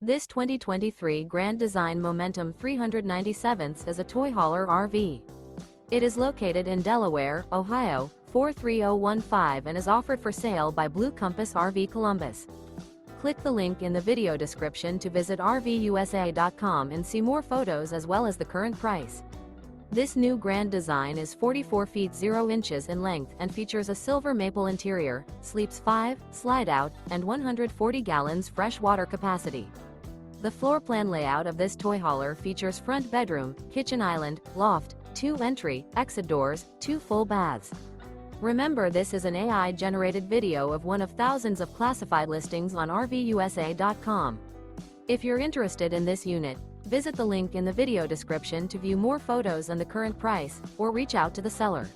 This 2023 Grand Design Momentum 397 is a toy hauler RV. It is located in Delaware, Ohio, 43015 and is offered for sale by Blue Compass RV Columbus. Click the link in the video description to visit RVUSA.com and see more photos as well as the current price. This new Grand Design is 44 feet 0 inches in length and features a silver maple interior, sleeps 5, slide-out, and 140 gallons fresh water capacity. The floor plan layout of this toy hauler features front bedroom, kitchen island, loft, 2 entry, exit doors, 2 full baths. Remember, this is an AI-generated video of one of thousands of classified listings on RVUSA.com. If you're interested in this unit, visit the link in the video description to view more photos and the current price, or reach out to the seller.